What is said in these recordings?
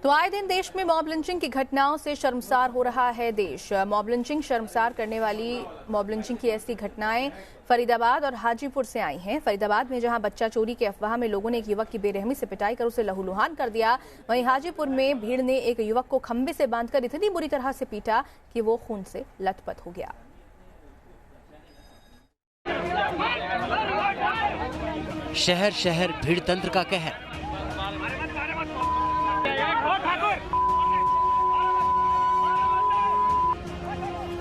तो आए दिन देश में मॉब लिंचिंग की घटनाओं से शर्मसार हो रहा है देश। मॉब लिंचिंग शर्मसार करने वाली मॉब लिंचिंग की ऐसी घटनाएं फरीदाबाद और हाजीपुर से आई हैं। फरीदाबाद में जहां बच्चा चोरी के अफवाह में लोगों ने एक युवक की बेरहमी से पिटाई कर उसे लहूलुहान कर दिया, वहीं हाजीपुर में भीड़ ने एक युवक को खंबे से बांधकर इतनी बुरी तरह से पीटा कि वो खून से लथपथ हो गया। शहर शहर भीड़ तंत्र का कहर।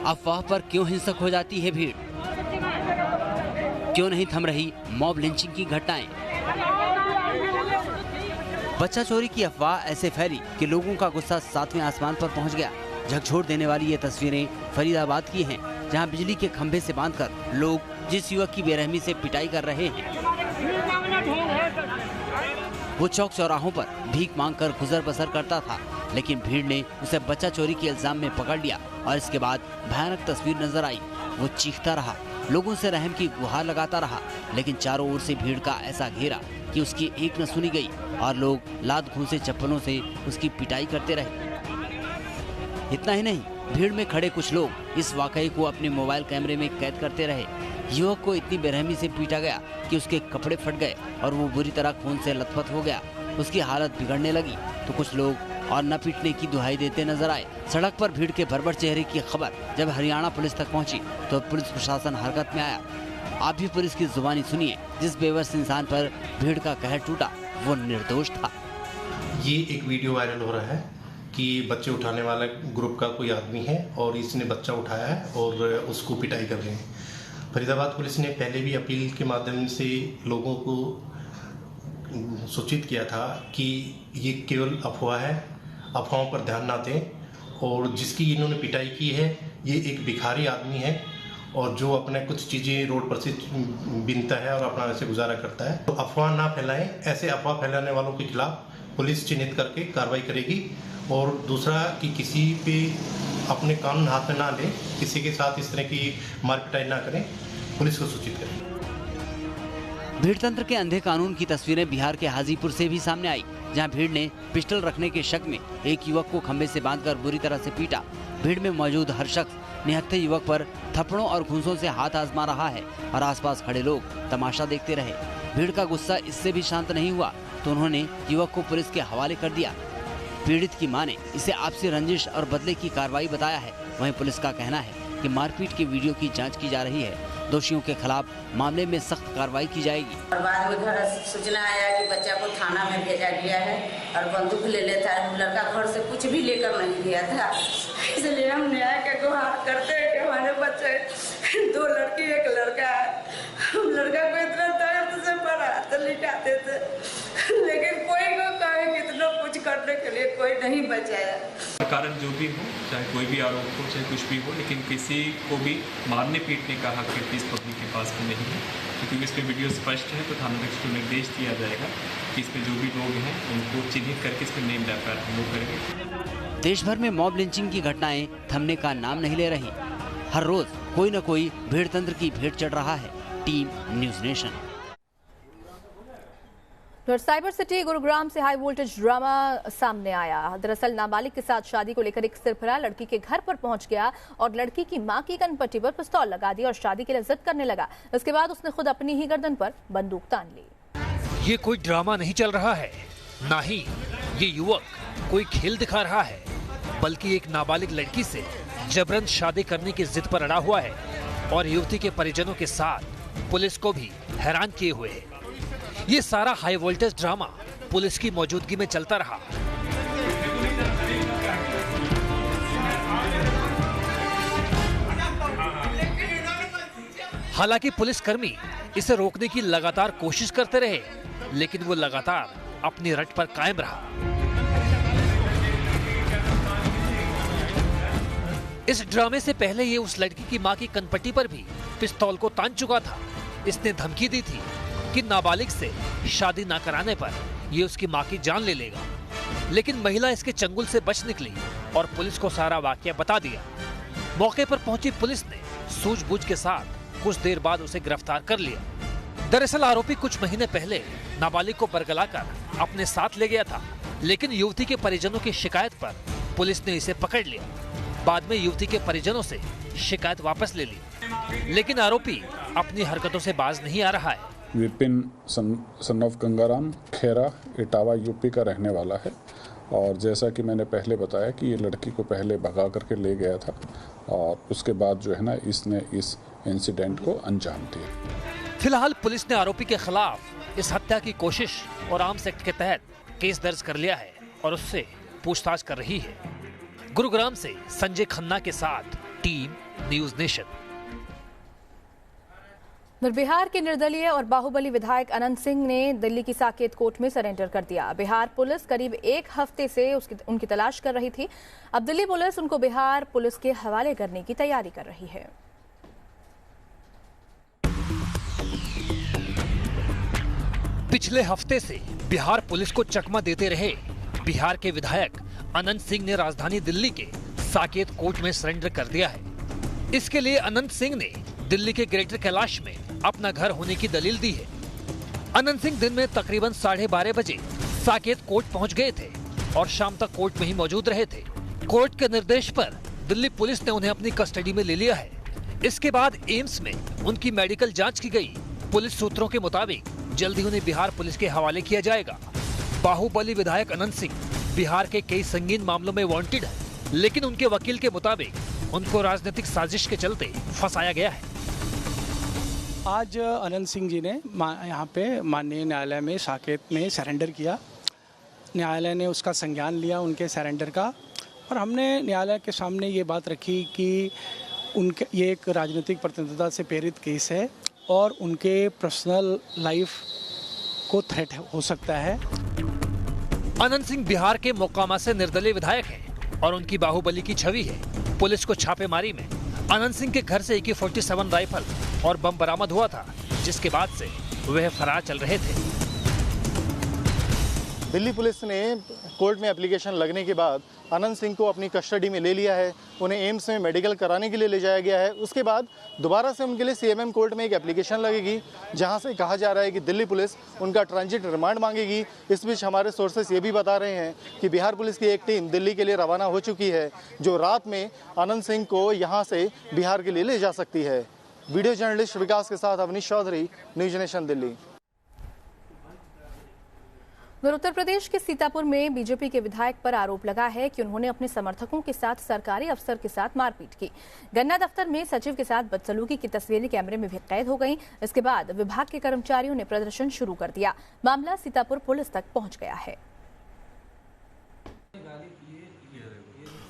अफवाह पर क्यों हिंसक हो जाती है भीड़? क्यों नहीं थम रही मॉब लिंचिंग की घटनाएं? बच्चा चोरी की अफवाह ऐसे फैली कि लोगों का गुस्सा सातवें आसमान पर पहुंच गया। झकझोर देने वाली ये तस्वीरें फरीदाबाद की हैं, जहां बिजली के खंभे से बांधकर लोग जिस युवक की बेरहमी से पिटाई कर रहे हैं, वो चौक चौराहों पर भीख मांगकर गुजर बसर करता था, लेकिन भीड़ ने उसे बच्चा चोरी के इल्जाम में पकड़ लिया और इसके बाद भयानक तस्वीर नजर आई। वो चीखता रहा, लोगों से रहम की गुहार लगाता रहा, लेकिन चारों ओर से भीड़ का ऐसा घेरा कि उसकी एक न सुनी गई और लोग लात घूंसे चप्पलों से उसकी पिटाई करते रहे। इतना ही नहीं, भीड़ में खड़े कुछ लोग इस वाकये को अपने मोबाइल कैमरे में कैद करते रहे। युवक को इतनी बेरहमी से पीटा गया कि उसके कपड़े फट गए और वो बुरी तरह खून से लथपथ हो गया। उसकी हालत बिगड़ने लगी तो कुछ लोग और न पीटने की दुहाई देते नजर आए। सड़क पर भीड़ के भरभर चेहरे की खबर जब हरियाणा पुलिस तक पहुंची तो पुलिस प्रशासन हरकत में आया। आप भी पुलिस की जुबानी सुनिए। जिस बेबस इंसान पर भीड़ का कहर टूटा वो निर्दोष था। ये एक वीडियो वायरल हो रहा है कि बच्चे उठाने वाला ग्रुप का कोई आदमी है और इसने बच्चा उठाया है और उसको पिटाई कर रहे हैं। फरीदाबाद पुलिस ने पहले भी अपील के माध्यम से लोगों को सूचित किया था कि ये केवल अफवाह है, अफवाहों पर ध्यान ना दें, और जिसकी इन्होंने पिटाई की है ये एक भिखारी आदमी है और जो अपने कुछ चीज़ें रोड पर से बीनता है और अपना ऐसे गुजारा करता है। तो अफवाह ना फैलाएं। ऐसे अफवाह फैलाने वालों के खिलाफ पुलिस चिन्हित करके कार्रवाई करेगी। और दूसरा कि किसी पे अपने कानून हाथ में ना लें, किसी के साथ इस तरह की मार पिटाई ना करें, पुलिस को सूचित करें। भीड़ तंत्र के अंधे कानून की तस्वीरें बिहार के हाजीपुर से भी सामने आई, जहां भीड़ ने पिस्टल रखने के शक में एक युवक को खंबे से बांधकर बुरी तरह से पीटा। भीड़ में मौजूद हर शख्स निहत्थे युवक पर थप्पड़ों और घूंसों से हाथ आजमा रहा है और आसपास खड़े लोग तमाशा देखते रहे। भीड़ का गुस्सा इससे भी शांत नहीं हुआ तो उन्होंने युवक को पुलिस के हवाले कर दिया। पीड़ित की मां ने इसे आपसी रंजिश और बदले की कार्रवाई बताया है। वहीं पुलिस का कहना है कि मारपीट की वीडियो की जांच की जा रही है। दोषियों के खिलाफ मामले में सख्त कार्रवाई की जाएगी। और बाद में घर सूचना आया कि बच्चा को थाना में भेजा गया है और बंदूक ले लेता है। लड़का घर से कुछ भी लेकर नहीं गया था, इसलिए हम न्याय का गुहार करते हैं कि हमारे बच्चे, 2 लड़की 1 लड़का है। हम लड़का को इतना दर्द से पढ़ाते लिखाते थे, लेकिन कोई को कहे कितना कुछ करने के लिए कोई नहीं बचाया। कारण जो भी हो, चाहे कोई भी आरोप हो, चाहे कुछ भी हो, लेकिन किसी को भी मारने पीटने का हक इस पब्लिक के पास में नहीं है। क्योंकि इसमें वीडियो स्पष्ट है तो थानाध्यक्ष को निर्देश दिया जाएगा कि इसमें जो भी लोग हैं उनको चिन्हित करके इसमें नेम डाल हम लोग करेंगे। देश भर में मॉब लिंचिंग की घटनाएं थमने का नाम नहीं ले रही। हर रोज कोई न कोई भीड़ तंत्र की भेंट चढ़ रहा है। Team news nation. Cyber city Gurugram से हाई वोल्टेज ड्रामा सामने आया। दरअसल नाबालिग के साथ शादी को लेकर एक सिरफिरा लड़की के घर पर पहुंच गया और लड़की की मां की कनपट्टी पर पिस्तौल लगा दी और शादी के लिए जिद करने लगा। इसके बाद उसने खुद अपनी ही गर्दन पर बंदूक तान ली। ये कोई ड्रामा नहीं चल रहा है, ना ही ये युवक कोई खेल दिखा रहा है, बल्कि एक नाबालिग लड़की से जबरन शादी करने की जिद पर अड़ा हुआ है और युवती के परिजनों के साथ पुलिस को भी हैरान किए हुए है। ये सारा हाई वोल्टेज ड्रामा पुलिस की मौजूदगी में चलता रहा। हालांकि पुलिसकर्मी इसे रोकने की लगातार कोशिश करते रहे, लेकिन वो लगातार अपनी रट पर कायम रहा। इस ड्रामे से पहले ये उस लड़की की मां की कनपट्टी पर भी पिस्तौल को तान चुका था। इसने धमकी दी थी कि नाबालिग से शादी ना कराने पर ये उसकी मां की जान ले लेगा, लेकिन महिला इसके चंगुल से बच निकली और पुलिस को सारा वाकया बता दिया। मौके पर पहुंची पुलिस ने सूझबूझ के साथ कुछ देर बाद उसे गिरफ्तार कर लिया। दरअसल आरोपी कुछ महीने पहले नाबालिग को बरगलाकर अपने साथ ले गया था, लेकिन युवती के परिजनों की शिकायत पर पुलिस ने इसे पकड़ लिया। बाद में युवती के परिजनों से शिकायत वापस ले ली, लेकिन आरोपी अपनी हरकतों से बाज नहीं आ रहा है। Vipin son of Gangaram Khera Etawah UP का रहने वाला है और जैसा कि मैंने पहले बताया कि ये लड़की को पहले भगा करके ले गया था और उसके बाद जो है ना इसने इस इंसिडेंट को अंजाम दिया। फिलहाल पुलिस ने आरोपी के खिलाफ इस हत्या की कोशिश और आर्म्स एक्ट के तहत केस दर्ज कर लिया है और उससे पूछताछ कर रही है। गुरुग्राम से संजय खन्ना के साथ टीम न्यूज़ नेशन। बिहार के निर्दलीय और बाहुबली विधायक अनंत सिंह ने दिल्ली की साकेत कोर्ट में सरेंडर कर दिया। बिहार पुलिस करीब एक हफ्ते से उनकी तलाश कर रही थी। अब दिल्ली पुलिस उनको बिहार पुलिस के हवाले करने की तैयारी कर रही है। पिछले हफ्ते से बिहार पुलिस को चकमा देते रहे बिहार के विधायक अनंत सिंह ने राजधानी दिल्ली के साकेत कोर्ट में सरेंडर कर दिया है। इसके लिए अनंत सिंह ने दिल्ली के ग्रेटर कैलाश में अपना घर होने की दलील दी है। अनंत सिंह दिन में तकरीबन 12:30 बजे साकेत कोर्ट पहुंच गए थे और शाम तक कोर्ट में ही मौजूद रहे थे। कोर्ट के निर्देश पर दिल्ली पुलिस ने उन्हें अपनी कस्टडी में ले लिया है। इसके बाद एम्स में उनकी मेडिकल जांच की गई। पुलिस सूत्रों के मुताबिक जल्दी उन्हें बिहार पुलिस के हवाले किया जाएगा। बाहुबली विधायक अनंत सिंह बिहार के कई संगीन मामलों में वांटेड है, लेकिन उनके वकील के मुताबिक उनको राजनीतिक साजिश के चलते फंसाया गया है। आज अनंत सिंह जी ने यहाँ पे माननीय न्यायालय में साकेत में सरेंडर किया। न्यायालय ने उसका संज्ञान लिया उनके सरेंडर का, और हमने न्यायालय के सामने ये बात रखी कि उनके ये एक राजनीतिक प्रतिनिधित्व से प्रेरित केस है और उनके पर्सनल लाइफ को थ्रेट हो सकता है। अनंत सिंह बिहार के मोकामा से निर्दलीय विधायक हैं और उनकी बाहुबली की छवि है। पुलिस को छापेमारी में अनंत सिंह के घर से AK-47 राइफल और बम बरामद हुआ था, जिसके बाद से वह फरार चल रहे थे। दिल्ली पुलिस ने कोर्ट में एप्लीकेशन लगने के बाद अनंत सिंह को अपनी कस्टडी में ले लिया है। उन्हें एम्स में मेडिकल कराने के लिए ले जाया गया है। उसके बाद दोबारा से उनके लिए CMM कोर्ट में एक एप्लीकेशन लगेगी, जहां से कहा जा रहा है कि दिल्ली पुलिस उनका ट्रांजिट रिमांड मांगेगी। इस बीच हमारे सोर्सेस ये भी बता रहे हैं कि बिहार पुलिस की एक टीम दिल्ली के लिए रवाना हो चुकी है, जो रात में अनंत सिंह को यहाँ से बिहार के लिए ले जा सकती है। वीडियो जर्नलिस्ट विकास के साथ अवनीश चौधरी, न्यूज़ नेशन दिल्ली। उत्तर प्रदेश के सीतापुर में बीजेपी के विधायक पर आरोप लगा है कि उन्होंने अपने समर्थकों के साथ सरकारी अफसर के साथ मारपीट की। गन्ना दफ्तर में सचिव के साथ बदसलूकी की तस्वीरें कैमरे में भी कैद हो गईं। इसके बाद विभाग के कर्मचारियों ने प्रदर्शन शुरू कर दिया। मामला सीतापुर पुलिस तक पहुंच गया है।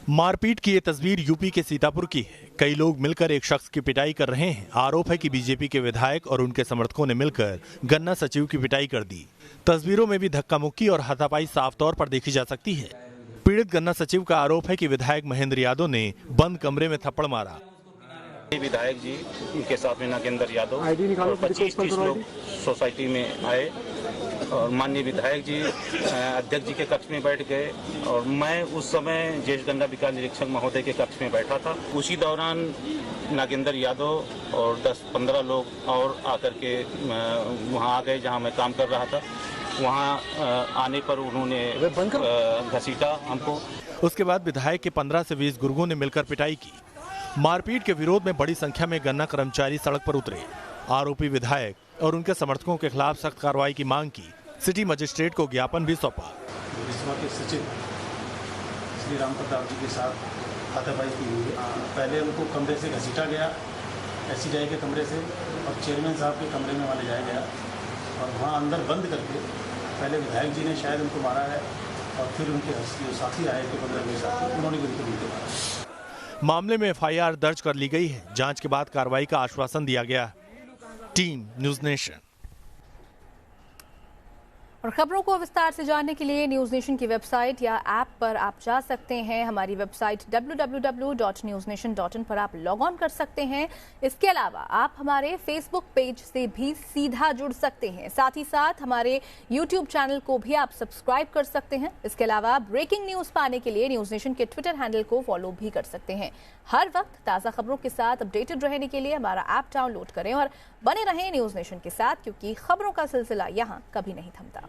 मारपीट की ये तस्वीर यूपी के सीतापुर की है। कई लोग मिलकर एक शख्स की पिटाई कर रहे हैं। आरोप है कि बीजेपी के विधायक और उनके समर्थकों ने मिलकर गन्ना सचिव की पिटाई कर दी। तस्वीरों में भी धक्का मुक्की और हाथापाई साफ तौर पर देखी जा सकती है। पीड़ित गन्ना सचिव का आरोप है कि विधायक महेंद्र यादव ने बंद कमरे में थप्पड़ मारा। विधायक जी उनके साथ में नागेंद्र यादव और 25-30 लोग सोसाइटी में आए और माननीय विधायक जी अध्यक्ष जी के कक्ष में बैठ गए और मैं उस समय ज्येष्ठ गन्ना विकास निरीक्षक महोदय के कक्ष में बैठा था। उसी दौरान नागेंद्र यादव और 10-15 लोग और आकर के वहाँ आ गए जहाँ मैं काम कर रहा था। वहाँ आने पर उन्होंने घसीटा हमको। उसके बाद विधायक के 15 से 20 गुर्गों ने मिलकर पिटाई की। मारपीट के विरोध में बड़ी संख्या में गन्ना कर्मचारी सड़क पर उतरे। आरोपी विधायक और उनके समर्थकों के खिलाफ सख्त कार्रवाई की मांग की। सिटी मजिस्ट्रेट को ज्ञापन भी सौंपा। के सचिव श्री राम प्रताप जी के साथ हाथापाई की हुई है। पहले उनको कमरे से घसीटा गया, SCI के कमरे से, और चेयरमैन साहब के कमरे में ले जाया गया और वहाँ अंदर बंद करके पहले विधायक जी ने शायद उनको मारा है और फिर उनके साथी आए थे 15-20 साथी, उन्होंने भी उनको मारा। मामले में FIR दर्ज कर ली गई है। जांच के बाद कार्रवाई का आश्वासन दिया गया। Team news nation. और खबरों को विस्तार से जानने के लिए न्यूज़ नेशन की वेबसाइट या ऐप पर आप जा सकते हैं। हमारी वेबसाइट www.newsnation.in पर आप लॉग ऑन कर सकते हैं। इसके अलावा आप हमारे फेसबुक पेज से भी सीधा जुड़ सकते हैं। साथ ही साथ हमारे यूट्यूब चैनल को भी आप सब्सक्राइब कर सकते हैं। इसके अलावा ब्रेकिंग न्यूज पाने के लिए न्यूज़ नेशन के ट्विटर हैंडल को फॉलो भी कर सकते हैं। हर वक्त ताज़ा खबरों के साथ अपडेटेड रहने के लिए हमारा ऐप डाउनलोड करें और बने रहें न्यूज़ नेशन के साथ, क्योंकि खबरों का सिलसिला यहाँ कभी नहीं थमता।